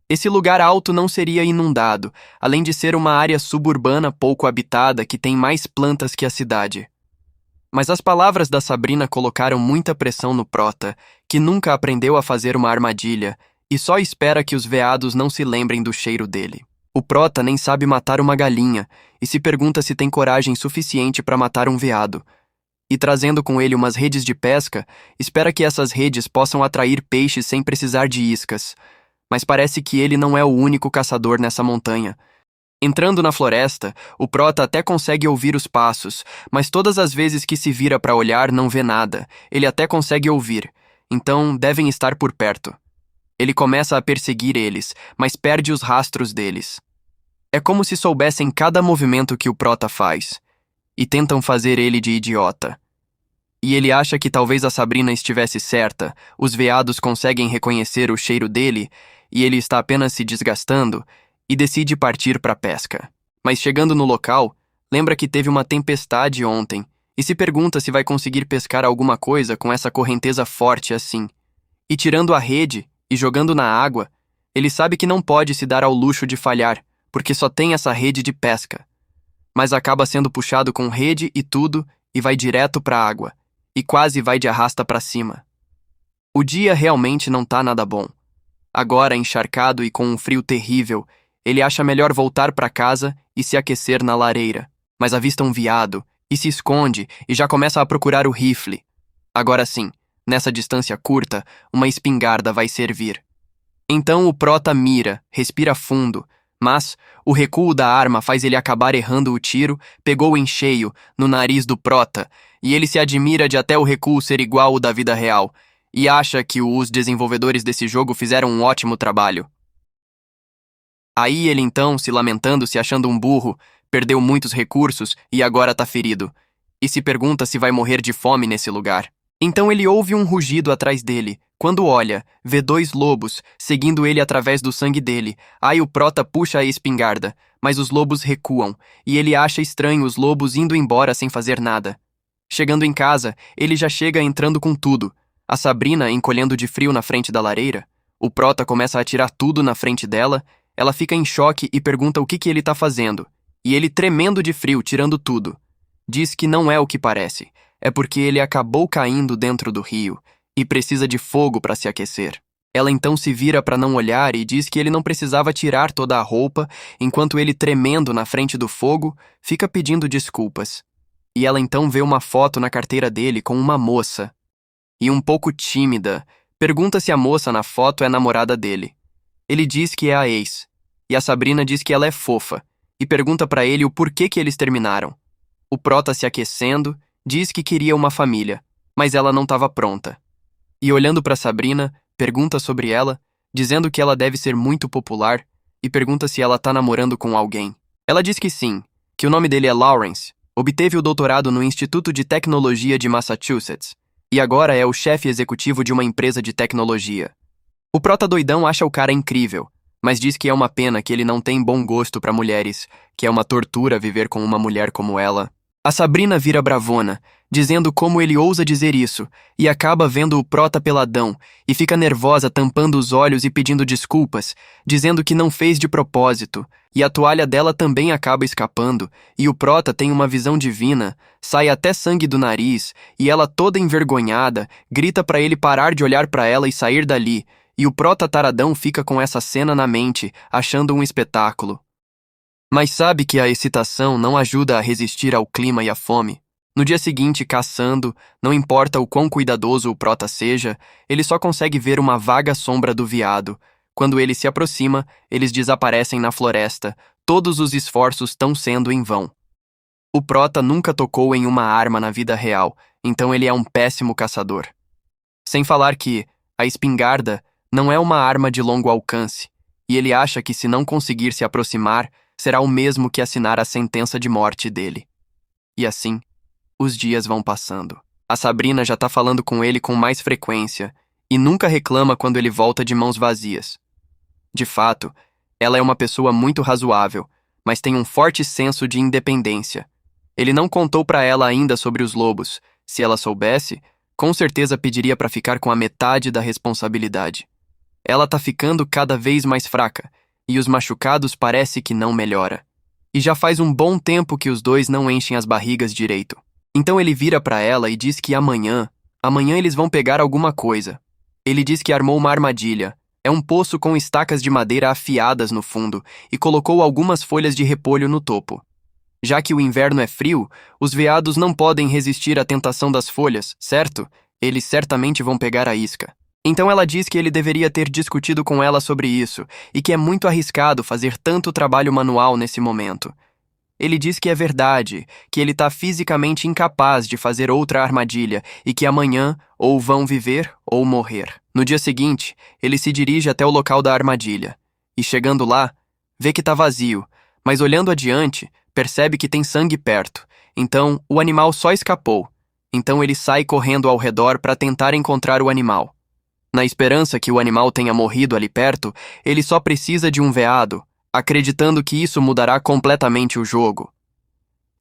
A: Esse lugar alto não seria inundado, além de ser uma área suburbana pouco habitada que tem mais plantas que a cidade. Mas as palavras da Sabrina colocaram muita pressão no Prota, que nunca aprendeu a fazer uma armadilha e só espera que os veados não se lembrem do cheiro dele. O Prota nem sabe matar uma galinha e se pergunta se tem coragem suficiente para matar um veado. E trazendo com ele umas redes de pesca, espera que essas redes possam atrair peixes sem precisar de iscas. Mas parece que ele não é o único caçador nessa montanha. Entrando na floresta, o Prota até consegue ouvir os passos, mas todas as vezes que se vira para olhar não vê nada. Ele até consegue ouvir, então devem estar por perto. Ele começa a perseguir eles, mas perde os rastros deles. É como se soubessem cada movimento que o Prota faz, e tentam fazer ele de idiota. E ele acha que talvez a Sabrina estivesse certa, os veados conseguem reconhecer o cheiro dele, e ele está apenas se desgastando, e decide partir para a pesca. Mas chegando no local, lembra que teve uma tempestade ontem e se pergunta se vai conseguir pescar alguma coisa com essa correnteza forte assim. E tirando a rede, e jogando na água, ele sabe que não pode se dar ao luxo de falhar, porque só tem essa rede de pesca. Mas acaba sendo puxado com rede e tudo e vai direto para a água, e quase vai de arrasta para cima. O dia realmente não tá nada bom. Agora, encharcado e com um frio terrível, ele acha melhor voltar para casa e se aquecer na lareira, mas avista um veado e se esconde e já começa a procurar o rifle. Agora sim, nessa distância curta, uma espingarda vai servir. Então o prota mira, respira fundo, mas o recuo da arma faz ele acabar errando o tiro, pegou em cheio, no nariz do prota, e ele se admira de até o recuo ser igual ao da vida real, e acha que os desenvolvedores desse jogo fizeram um ótimo trabalho. Aí ele então, se lamentando, se achando um burro, perdeu muitos recursos e agora tá ferido, e se pergunta se vai morrer de fome nesse lugar. Então ele ouve um rugido atrás dele. Quando olha, vê 2 lobos, seguindo ele através do sangue dele. Aí o prota puxa a espingarda, mas os lobos recuam, e ele acha estranho os lobos indo embora sem fazer nada. Chegando em casa, ele já chega entrando com tudo. A Sabrina encolhendo de frio na frente da lareira. O prota começa a atirar tudo na frente dela. Ela fica em choque e pergunta o que ele tá fazendo. E ele, tremendo de frio, tirando tudo. Diz que não é o que parece. É porque ele acabou caindo dentro do rio e precisa de fogo para se aquecer. Ela então se vira para não olhar e diz que ele não precisava tirar toda a roupa, enquanto ele, tremendo na frente do fogo, fica pedindo desculpas. E ela então vê uma foto na carteira dele com uma moça. E um pouco tímida, pergunta se a moça na foto é namorada dele. Ele diz que é a ex, e a Sabrina diz que ela é fofa, e pergunta para ele o porquê que eles terminaram. O prota, se aquecendo, diz que queria uma família, mas ela não estava pronta. E olhando para Sabrina, pergunta sobre ela, dizendo que ela deve ser muito popular, e pergunta se ela tá namorando com alguém. Ela diz que sim, que o nome dele é Lawrence, obteve o doutorado no Instituto de Tecnologia de Massachusetts, e agora é o chefe executivo de uma empresa de tecnologia. O prota doidão acha o cara incrível, mas diz que é uma pena que ele não tem bom gosto para mulheres, que é uma tortura viver com uma mulher como ela. A Sabrina vira bravona, dizendo como ele ousa dizer isso, e acaba vendo o prota peladão, e fica nervosa tampando os olhos e pedindo desculpas, dizendo que não fez de propósito, e a toalha dela também acaba escapando, e o prota tem uma visão divina, sai até sangue do nariz, e ela toda envergonhada, grita para ele parar de olhar para ela e sair dali, e o prota taradão fica com essa cena na mente, achando um espetáculo. Mas sabe que a excitação não ajuda a resistir ao clima e à fome. No dia seguinte, caçando, não importa o quão cuidadoso o prota seja, ele só consegue ver uma vaga sombra do veado. Quando ele se aproxima, eles desaparecem na floresta. Todos os esforços estão sendo em vão. O prota nunca tocou em uma arma na vida real, então ele é um péssimo caçador. Sem falar que a espingarda não é uma arma de longo alcance, e ele acha que se não conseguir se aproximar, será o mesmo que assinar a sentença de morte dele. E assim, os dias vão passando. A Sabrina já tá falando com ele com mais frequência e nunca reclama quando ele volta de mãos vazias. De fato, ela é uma pessoa muito razoável, mas tem um forte senso de independência. Ele não contou pra ela ainda sobre os lobos. Se ela soubesse, com certeza pediria pra ficar com a metade da responsabilidade. Ela tá ficando cada vez mais fraca, e os machucados parece que não melhora. E já faz um bom tempo que os dois não enchem as barrigas direito. Então ele vira pra ela e diz que amanhã eles vão pegar alguma coisa. Ele diz que armou uma armadilha. É um poço com estacas de madeira afiadas no fundo e colocou algumas folhas de repolho no topo. Já que o inverno é frio, os veados não podem resistir à tentação das folhas, certo? Eles certamente vão pegar a isca. Então ela diz que ele deveria ter discutido com ela sobre isso e que é muito arriscado fazer tanto trabalho manual nesse momento. Ele diz que é verdade, que ele está fisicamente incapaz de fazer outra armadilha e que amanhã ou vão viver ou morrer. No dia seguinte, ele se dirige até o local da armadilha e, chegando lá, vê que está vazio, mas olhando adiante, percebe que tem sangue perto. Então, o animal só escapou. Então ele sai correndo ao redor para tentar encontrar o animal. Na esperança que o animal tenha morrido ali perto, ele só precisa de um veado, acreditando que isso mudará completamente o jogo.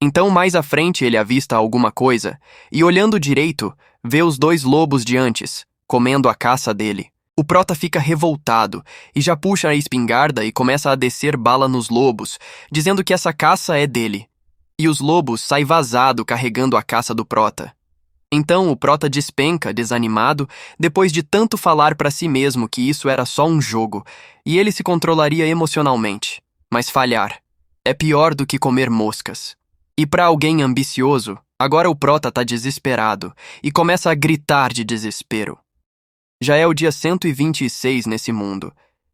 A: Então mais à frente ele avista alguma coisa, e olhando direito, vê os 2 lobos de antes, comendo a caça dele. O prota fica revoltado e já puxa a espingarda e começa a descer bala nos lobos, dizendo que essa caça é dele. E os lobos saem vazado carregando a caça do prota. Então o prota despenca, desanimado, depois de tanto falar para si mesmo que isso era só um jogo, e ele se controlaria emocionalmente. Mas falhar é pior do que comer moscas. E para alguém ambicioso, agora o prota tá desesperado e começa a gritar de desespero. Já é o dia 126 nesse mundo,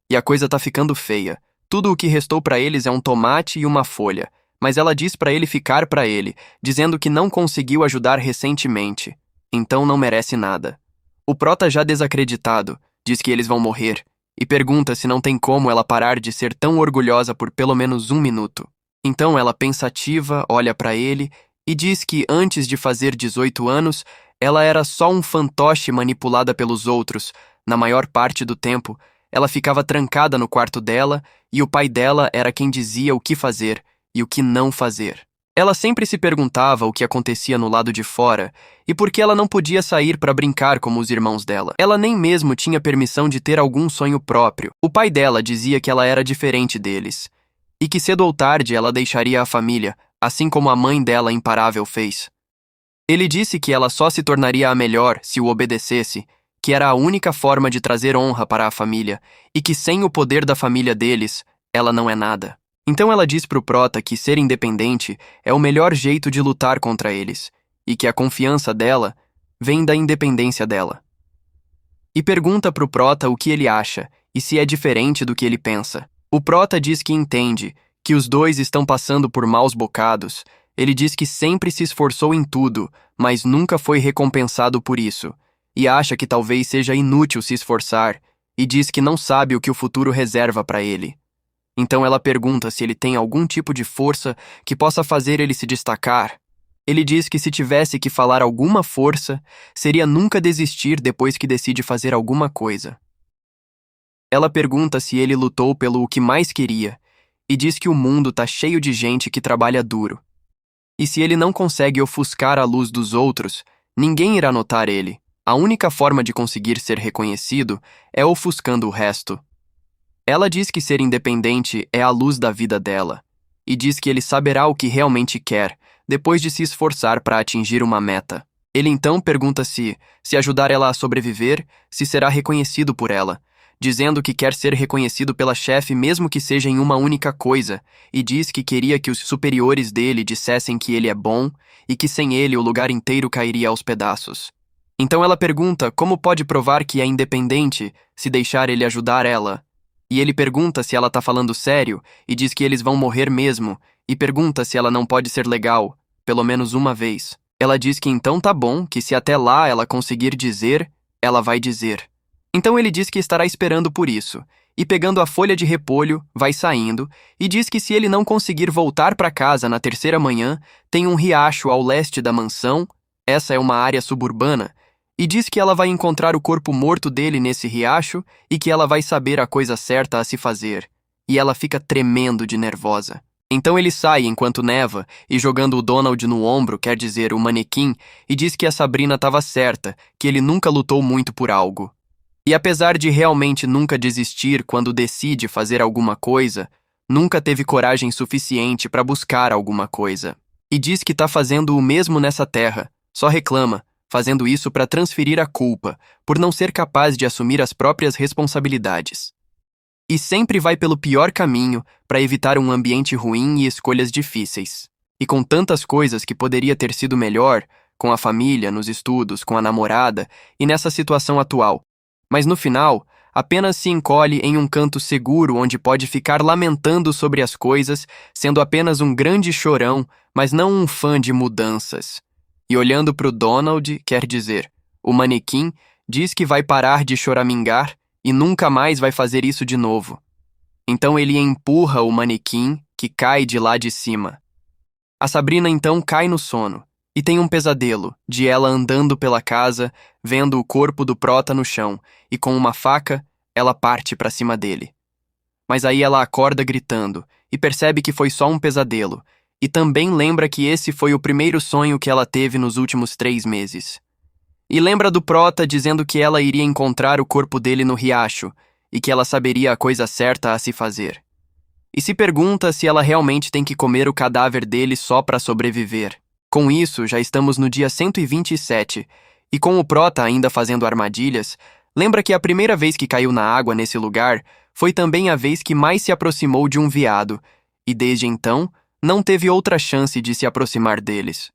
A: e a coisa tá ficando feia. Tudo o que restou para eles é um tomate e uma folha, mas ela diz para ele ficar para ele, dizendo que não conseguiu ajudar recentemente, então não merece nada. O prota já desacreditado, diz que eles vão morrer, e pergunta se não tem como ela parar de ser tão orgulhosa por pelo menos 1 minuto. Então ela, pensativa, olha para ele e diz que antes de fazer 18 anos, ela era só um fantoche manipulada pelos outros. Na maior parte do tempo, ela ficava trancada no quarto dela e o pai dela era quem dizia o que fazer e o que não fazer. Ela sempre se perguntava o que acontecia no lado de fora e por que ela não podia sair para brincar como os irmãos dela. Ela nem mesmo tinha permissão de ter algum sonho próprio. O pai dela dizia que ela era diferente deles e que cedo ou tarde ela deixaria a família, assim como a mãe dela imparável fez. Ele disse que ela só se tornaria a melhor se o obedecesse, que era a única forma de trazer honra para a família e que sem o poder da família deles, ela não é nada. Então ela diz pro prota que ser independente é o melhor jeito de lutar contra eles e que a confiança dela vem da independência dela. E pergunta pro prota o que ele acha e se é diferente do que ele pensa. O prota diz que entende, que os dois estão passando por maus bocados. Ele diz que sempre se esforçou em tudo, mas nunca foi recompensado por isso, e acha que talvez seja inútil se esforçar, e diz que não sabe o que o futuro reserva para ele. Então ela pergunta se ele tem algum tipo de força que possa fazer ele se destacar. Ele diz que se tivesse que falar alguma força, seria nunca desistir depois que decide fazer alguma coisa. Ela pergunta se ele lutou pelo o que mais queria, e diz que o mundo tá cheio de gente que trabalha duro. E se ele não consegue ofuscar a luz dos outros, ninguém irá notar ele. A única forma de conseguir ser reconhecido é ofuscando o resto. Ela diz que ser independente é a luz da vida dela, e diz que ele saberá o que realmente quer, depois de se esforçar para atingir uma meta. Ele então pergunta se ajudar ela a sobreviver, se será reconhecido por ela, dizendo que quer ser reconhecido pela chefe mesmo que seja em uma única coisa, e diz que queria que os superiores dele dissessem que ele é bom e que sem ele o lugar inteiro cairia aos pedaços. Então ela pergunta como pode provar que é independente se deixar ele ajudar ela. E ele pergunta se ela tá falando sério e diz que eles vão morrer mesmo, e pergunta se ela não pode ser legal, pelo menos uma vez. Ela diz que então tá bom, que se até lá ela conseguir dizer, ela vai dizer. Então ele diz que estará esperando por isso, e pegando a folha de repolho, vai saindo, e diz que se ele não conseguir voltar para casa na terceira manhã, tem um riacho ao leste da mansão, essa é uma área suburbana, e diz que ela vai encontrar o corpo morto dele nesse riacho e que ela vai saber a coisa certa a se fazer, e ela fica tremendo de nervosa. Então ele sai enquanto neva e jogando o Donald no ombro, quer dizer, o manequim, e diz que a Sabrina estava certa, que ele nunca lutou muito por algo. E apesar de realmente nunca desistir quando decide fazer alguma coisa, nunca teve coragem suficiente para buscar alguma coisa. E diz que tá fazendo o mesmo nessa terra, só reclama, fazendo isso para transferir a culpa, por não ser capaz de assumir as próprias responsabilidades. E sempre vai pelo pior caminho para evitar um ambiente ruim e escolhas difíceis. E com tantas coisas que poderia ter sido melhor, com a família, nos estudos, com a namorada e nessa situação atual. Mas no final, apenas se encolhe em um canto seguro onde pode ficar lamentando sobre as coisas, sendo apenas um grande chorão, mas não um fã de mudanças. E olhando para o Donald, quer dizer, o manequim diz que vai parar de choramingar e nunca mais vai fazer isso de novo. Então ele empurra o manequim, que cai de lá de cima. A Sabrina então cai no sono, e tem um pesadelo de ela andando pela casa, vendo o corpo do prota no chão, e com uma faca, ela parte para cima dele. Mas aí ela acorda gritando, e percebe que foi só um pesadelo, e também lembra que esse foi o primeiro sonho que ela teve nos últimos 3 meses. E lembra do Prota dizendo que ela iria encontrar o corpo dele no riacho e que ela saberia a coisa certa a se fazer. E se pergunta se ela realmente tem que comer o cadáver dele só para sobreviver. Com isso, já estamos no dia 127, e com o Prota ainda fazendo armadilhas, lembra que a primeira vez que caiu na água nesse lugar foi também a vez que mais se aproximou de um veado, e desde então não teve outra chance de se aproximar deles.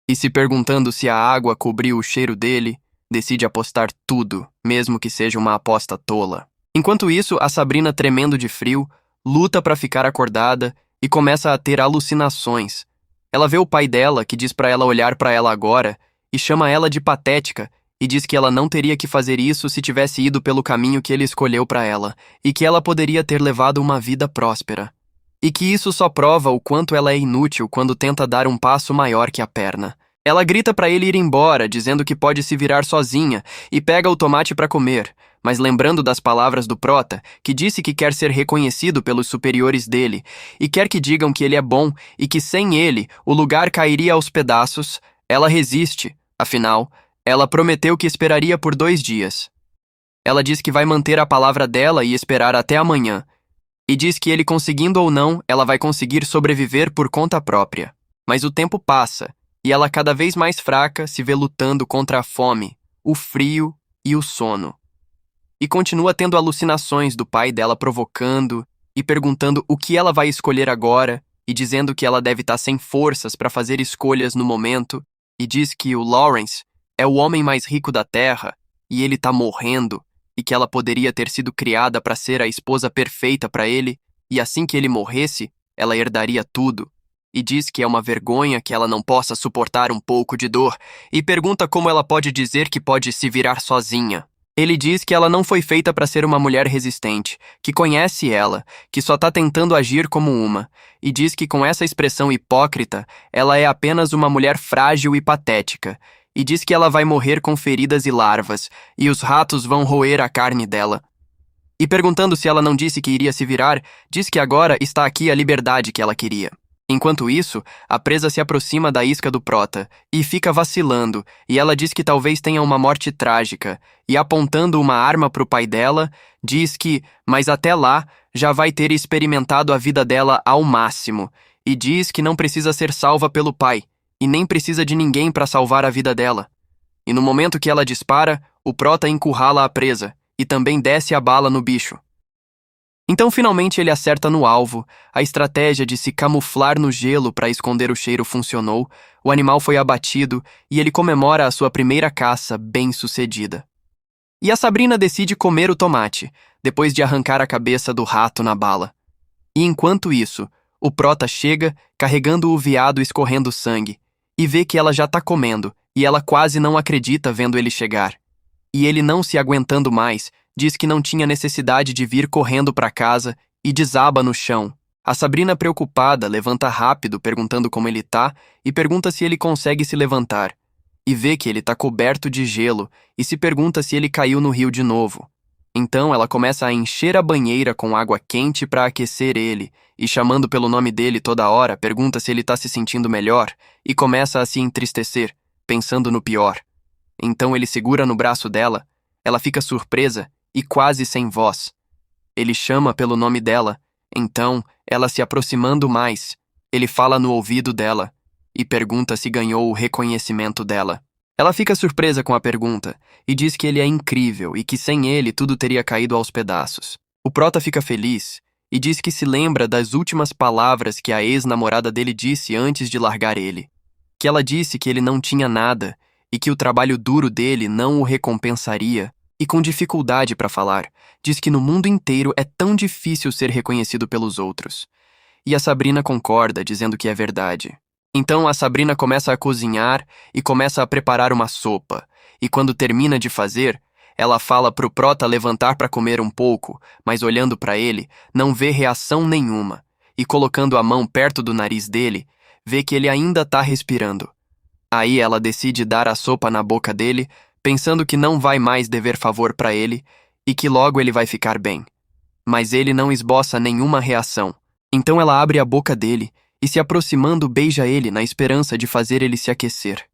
A: E se perguntando se a água cobriu o cheiro dele, decide apostar tudo, mesmo que seja uma aposta tola. Enquanto isso, a Sabrina, tremendo de frio, luta para ficar acordada e começa a ter alucinações. Ela vê o pai dela, que diz para ela olhar para ela agora, e chama ela de patética, e diz que ela não teria que fazer isso se tivesse ido pelo caminho que ele escolheu para ela, e que ela poderia ter levado uma vida próspera. E que isso só prova o quanto ela é inútil quando tenta dar um passo maior que a perna. Ela grita para ele ir embora, dizendo que pode se virar sozinha, e pega o tomate para comer, mas lembrando das palavras do Prota, que disse que quer ser reconhecido pelos superiores dele, e quer que digam que ele é bom e que sem ele o lugar cairia aos pedaços, ela resiste. Afinal, ela prometeu que esperaria por 2 dias. Ela diz que vai manter a palavra dela e esperar até amanhã, e diz que ele conseguindo ou não, ela vai conseguir sobreviver por conta própria. Mas o tempo passa, e ela cada vez mais fraca se vê lutando contra a fome, o frio e o sono. E continua tendo alucinações do pai dela provocando e perguntando o que ela vai escolher agora e dizendo que ela deve estar sem forças para fazer escolhas no momento, e diz que o Lawrence é o homem mais rico da Terra e ele tá morrendo, e que ela poderia ter sido criada para ser a esposa perfeita para ele, e assim que ele morresse, ela herdaria tudo. E diz que é uma vergonha que ela não possa suportar um pouco de dor, e pergunta como ela pode dizer que pode se virar sozinha. Ele diz que ela não foi feita para ser uma mulher resistente, que conhece ela, que só tá tentando agir como uma, e diz que com essa expressão hipócrita, ela é apenas uma mulher frágil e patética, e diz que ela vai morrer com feridas e larvas, e os ratos vão roer a carne dela. E perguntando se ela não disse que iria se virar, diz que agora está aqui a liberdade que ela queria. Enquanto isso, a presa se aproxima da isca do Prota, e fica vacilando, e ela diz que talvez tenha uma morte trágica, e apontando uma arma para o pai dela, diz que, mas até lá, já vai ter experimentado a vida dela ao máximo, e diz que não precisa ser salva pelo pai, e nem precisa de ninguém para salvar a vida dela. E no momento que ela dispara, o Prota encurrala a presa, e também desce a bala no bicho. Então finalmente ele acerta no alvo, a estratégia de se camuflar no gelo para esconder o cheiro funcionou, o animal foi abatido e ele comemora a sua primeira caça bem-sucedida. E a Sabrina decide comer o tomate, depois de arrancar a cabeça do rato na bala. E enquanto isso, o Prota chega, carregando o veado escorrendo sangue, e vê que ela já tá comendo, e ela quase não acredita vendo ele chegar. E ele, não se aguentando mais, diz que não tinha necessidade de vir correndo para casa e desaba no chão. A Sabrina, preocupada, levanta rápido perguntando como ele tá e pergunta se ele consegue se levantar. E vê que ele tá coberto de gelo e se pergunta se ele caiu no rio de novo. Então ela começa a encher a banheira com água quente para aquecer ele e, chamando pelo nome dele toda hora, pergunta se ele tá se sentindo melhor e começa a se entristecer, pensando no pior. Então ele segura no braço dela, ela fica surpresa e quase sem voz. Ele chama pelo nome dela, então, ela se aproximando mais, ele fala no ouvido dela e pergunta se ganhou o reconhecimento dela. Ela fica surpresa com a pergunta e diz que ele é incrível e que sem ele tudo teria caído aos pedaços. O Prota fica feliz e diz que se lembra das últimas palavras que a ex-namorada dele disse antes de largar ele. Que ela disse que ele não tinha nada e que o trabalho duro dele não o recompensaria. E com dificuldade para falar, diz que no mundo inteiro é tão difícil ser reconhecido pelos outros. E a Sabrina concorda, dizendo que é verdade. Então a Sabrina começa a cozinhar e começa a preparar uma sopa, e quando termina de fazer, ela fala pro Prota levantar para comer um pouco, mas olhando para ele, não vê reação nenhuma, e colocando a mão perto do nariz dele, vê que ele ainda tá respirando. Aí ela decide dar a sopa na boca dele, pensando que não vai mais dever favor para ele e que logo ele vai ficar bem. Mas ele não esboça nenhuma reação. Então ela abre a boca dele e, se aproximando, beija ele na esperança de fazer ele se aquecer.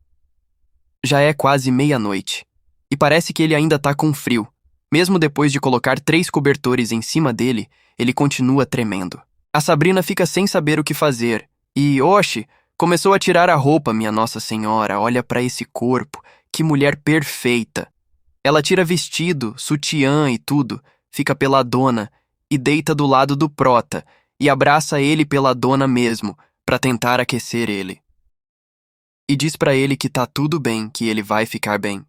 A: Já é quase meia-noite. E parece que ele ainda tá com frio. Mesmo depois de colocar 3 cobertores em cima dele, ele continua tremendo. A Sabrina fica sem saber o que fazer. E, oxe, começou a tirar a roupa, minha Nossa Senhora. Olha pra esse corpo. Que mulher perfeita. Ela tira vestido, sutiã e tudo, fica peladona e deita do lado do prota e abraça ele peladona mesmo, pra tentar aquecer ele. E diz pra ele que tá tudo bem, que ele vai ficar bem.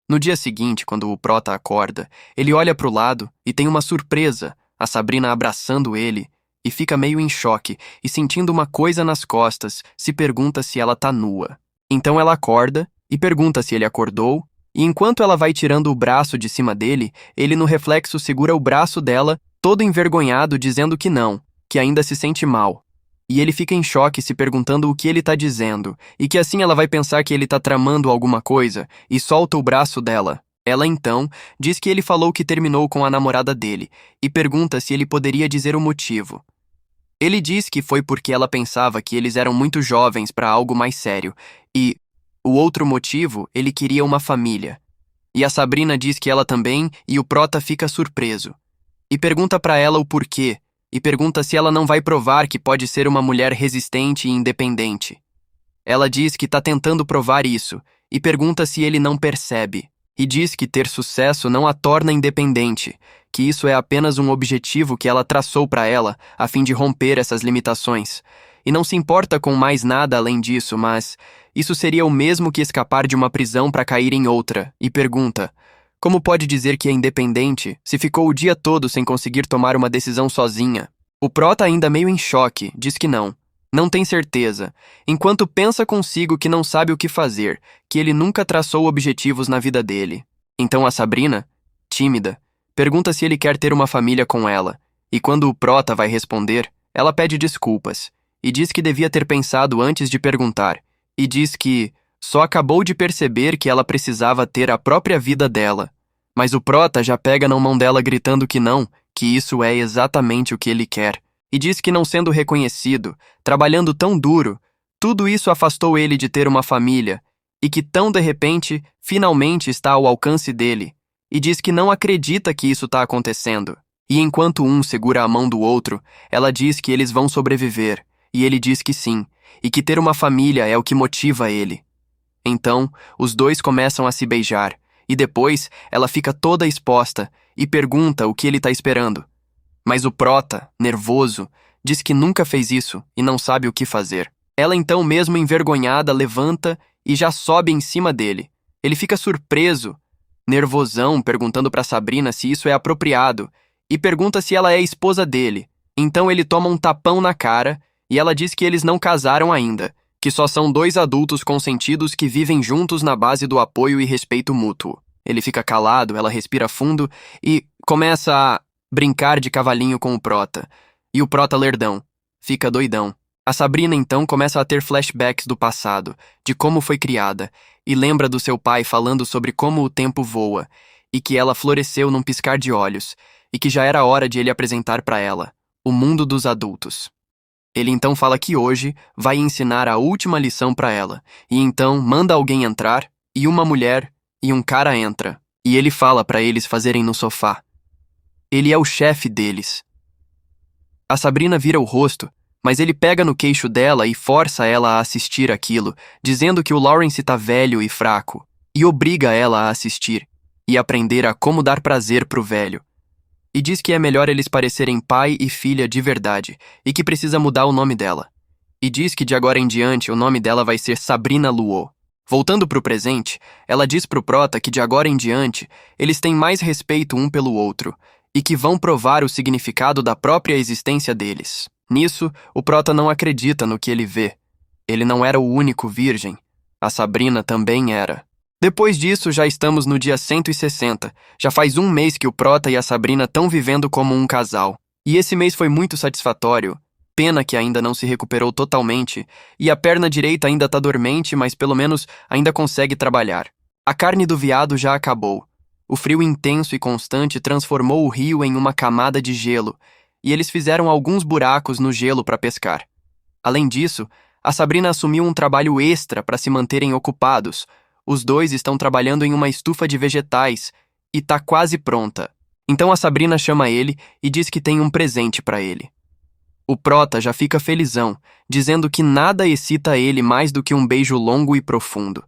A: No dia seguinte, quando o prota acorda, ele olha pro lado e tem uma surpresa, a Sabrina abraçando ele, e fica meio em choque e sentindo uma coisa nas costas, se pergunta se ela tá nua. Então ela acorda e pergunta se ele acordou, e enquanto ela vai tirando o braço de cima dele, ele no reflexo segura o braço dela, todo envergonhado, dizendo que não, que ainda se sente mal. E ele fica em choque se perguntando o que ele tá dizendo, e que assim ela vai pensar que ele tá tramando alguma coisa, e solta o braço dela. Ela então diz que ele falou que terminou com a namorada dele, e pergunta se ele poderia dizer o motivo. Ele diz que foi porque ela pensava que eles eram muito jovens para algo mais sério, e o outro motivo, ele queria uma família. E a Sabrina diz que ela também, e o prota fica surpreso. E pergunta para ela o porquê, e pergunta se ela não vai provar que pode ser uma mulher resistente e independente. Ela diz que tá tentando provar isso, e pergunta se ele não percebe. E diz que ter sucesso não a torna independente, que isso é apenas um objetivo que ela traçou para ela, a fim de romper essas limitações. E não se importa com mais nada além disso, mas isso seria o mesmo que escapar de uma prisão para cair em outra, e pergunta: como pode dizer que é independente se ficou o dia todo sem conseguir tomar uma decisão sozinha? O prota, ainda meio em choque, diz que não. Não tem certeza, enquanto pensa consigo que não sabe o que fazer, que ele nunca traçou objetivos na vida dele. Então a Sabrina, tímida, pergunta se ele quer ter uma família com ela, e quando o prota vai responder, ela pede desculpas, e diz que devia ter pensado antes de perguntar, e diz que só acabou de perceber que ela precisava ter a própria vida dela. Mas o prota já pega na mão dela gritando que não, que isso é exatamente o que ele quer. E diz que não sendo reconhecido, trabalhando tão duro, tudo isso afastou ele de ter uma família, e que tão de repente, finalmente está ao alcance dele. E diz que não acredita que isso está acontecendo. E enquanto um segura a mão do outro, ela diz que eles vão sobreviver, e ele diz que sim, e que ter uma família é o que motiva ele. Então, os dois começam a se beijar, e depois ela fica toda exposta e pergunta o que ele está esperando. Mas o prota, nervoso, diz que nunca fez isso e não sabe o que fazer. Ela então, mesmo envergonhada, levanta e já sobe em cima dele. Ele fica surpreso, nervosão, perguntando para Sabrina se isso é apropriado e pergunta se ela é a esposa dele. Então ele toma um tapão na cara e ela diz que eles não casaram ainda, que só são 2 adultos consentidos que vivem juntos na base do apoio e respeito mútuo. Ele fica calado, ela respira fundo e começa a brincar de cavalinho com o prota. E o prota lerdão. Fica doidão. A Sabrina então começa a ter flashbacks do passado, de como foi criada, e lembra do seu pai falando sobre como o tempo voa, e que ela floresceu num piscar de olhos, e que já era hora de ele apresentar para ela o mundo dos adultos. Ele então fala que hoje vai ensinar a última lição para ela, e então manda alguém entrar, e uma mulher e um cara entra, e ele fala para eles fazerem no sofá. Ele é o chefe deles. A Sabrina vira o rosto, mas ele pega no queixo dela e força ela a assistir aquilo, dizendo que o Lawrence tá velho e fraco, e obriga ela a assistir, e aprender a como dar prazer pro velho. E diz que é melhor eles parecerem pai e filha de verdade, e que precisa mudar o nome dela. E diz que de agora em diante o nome dela vai ser Sabrina Luo. Voltando pro presente, ela diz pro prota que de agora em diante eles têm mais respeito um pelo outro, e que vão provar o significado da própria existência deles. Nisso, o prota não acredita no que ele vê. Ele não era o único virgem. A Sabrina também era. Depois disso, já estamos no dia 160. Já faz 1 mês que o prota e a Sabrina estão vivendo como um casal. E esse mês foi muito satisfatório. Pena que ainda não se recuperou totalmente, e a perna direita ainda tá dormente, mas pelo menos ainda consegue trabalhar. A carne do veado já acabou. O frio intenso e constante transformou o rio em uma camada de gelo, e eles fizeram alguns buracos no gelo para pescar. Além disso, a Sabrina assumiu um trabalho extra para se manterem ocupados, Os dois estão trabalhando em uma estufa de vegetais e tá quase pronta. Então a Sabrina chama ele e diz que tem um presente para ele. O Prota já fica felizão, dizendo que nada excita ele mais do que um beijo longo e profundo.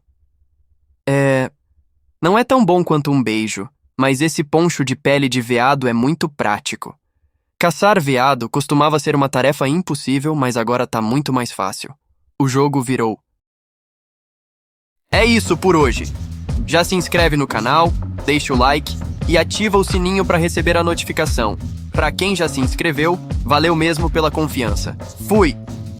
A: Não é tão bom quanto um beijo, mas esse poncho de pele de veado é muito prático. Caçar veado costumava ser uma tarefa impossível, mas agora tá muito mais fácil. O jogo virou. É isso por hoje. Já se inscreve no canal, deixa o like e ativa o sininho para receber a notificação. Para quem já se inscreveu, valeu mesmo pela confiança. Fui!